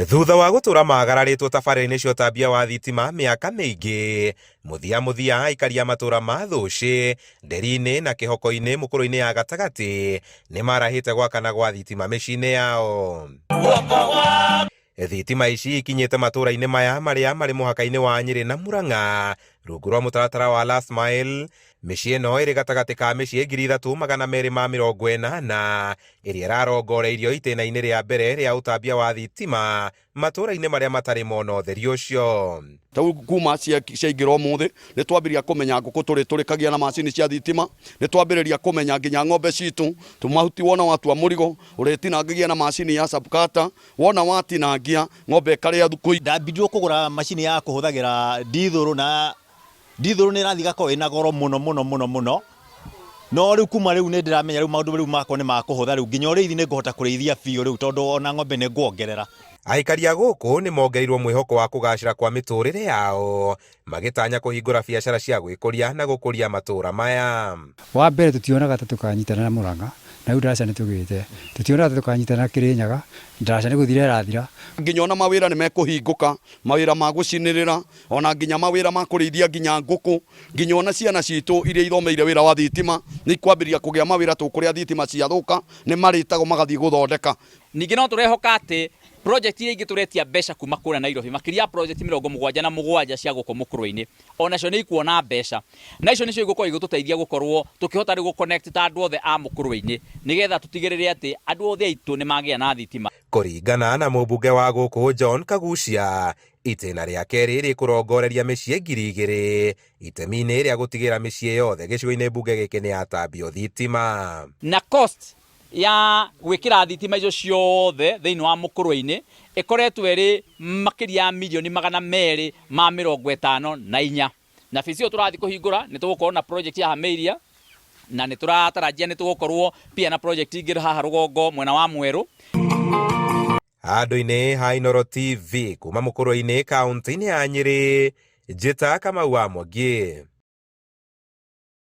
Thutha wa gutura magararitwo tabarĩra-inĩ cia ũtambia wa thitima mĩaka mĩingĩ, muthia aikaria matura ma Thũcĩ, Nderi-inĩ na Kĩhoko-inĩ mũkũrũ-inĩ ya gatagatĩ nĩ marahĩte gwakana gwa thitima mĩciĩ-inĩ yao. Thitima ici ikinyĩte matũra-inĩ maya marĩa marĩ mũhaka-inĩ wa Nyĩrĩ na Murang'a rungu rwa mũtaratara wa Last Mile. Mĩciĩ ĩno ĩrĩ gatagatĩ ka mĩciĩ 3,280 ĩrĩa ĩrarongoreirio itĩna-inĩ rĩa mbere rĩa ũtambia wa thitima matũra-inĩ marĩa matarĩ mona ũtheri ũcio. Kuma ciaingĩra ũmũthĩ nĩ twambĩrĩria kũmenya ngũkũ tũrĩkagia na macini cia thitima, nĩ twambĩrĩria kũmenya nginya ng'ombe citũ, tũmahuti wona watua mũrigo ũrĩtinangagia na macini ya subcutter, wona watinangia ng'ombe ĩkarĩa thukũ. Ndambirio kũgũra macini ya kũhũthagĩra dithũrũ na dithũrũ nĩ ĩrathiĩ gakorwo ĩna goro mũno no rĩu kuma rĩu nĩ ndĩramenya rĩu maũndũ rĩu makwa nĩ makũhũtha rĩu nginya ũrĩithi nĩ ngũhota kũrĩithia biũ rĩu tondũ ona ng'ombe nĩ nguongerera. Aikaria gũkũ nĩ mongereirwo mwĩhoko wa kũgacĩra kwa mĩtũrĩre yao magĩtanya kũhingũra biacara cia gwĩkũria na gũkũria matũra maya. Wa mbere tũtionaga ta tũkanyitana na Murang'a na rĩu ndaraca nĩ tũgĩte, tũtionaga ta tũkanyitana na Kĩrĩnyaga, ndaraca nĩ gũthira ĩrathira. Nginya ona mawĩra nĩ mekũhingũka, mawĩra ma gũcinĩrĩra, ona nginya mawĩra ma kũrĩithia nginya ngũkũ, nginya ona ciana citũ iria ithomeire wĩra wa thitima nĩ kwambĩrĩria kũgĩa mawĩra kũrĩa thitima ciathũka nĩ marĩtagwo magathiĩ gũthondeka. Ningĩ no tũrehoka atĩ project iria ingĩ tũretia mbeca kuma kũrĩa Nairobi, makĩria project 77 cia gũkũ mũkũrũ-inĩ, onacio nĩ ikuona mbeca, na icio nĩcio igũkorwo igũtũteithia gũkorwo tũkĩhota rĩu gũconnect ta andũ othe a mũkũrũ-inĩ nĩgetha tũtigĩrĩre atĩ andũ othe aitũ nĩ magĩa na thitima. Kũringana na mũmbunge wa gũkũ John Kagucia, itĩna rĩa kerĩ rĩkũrongoreria mĩciĩ 2,000 itemi-inĩ rĩa gũtigĩra mĩciĩ yothe gĩcigo-inĩ mbunge gĩkĩ nĩ yatambio thitima. Na cost ya gwĩkĩra thitima icio ciothe thĩinĩ wa mũkũrũ-inĩ ĩkoretwo ĩrĩ makĩria ya mirioni 254, na bicio tũrathiĩ kũhingũra nĩ tũgũkorwo na project ya Hameiria na nĩ tũratarajia nĩ tũgũkorwo pia na project ingĩ haha rũgongo mwena wa Mwerũ. Handũ-inĩ ha Inooro TV kuma mũkũrũ-inĩ kaunti-inĩ ya Nyĩrĩ, Njĩta Kamau wa Mwangi.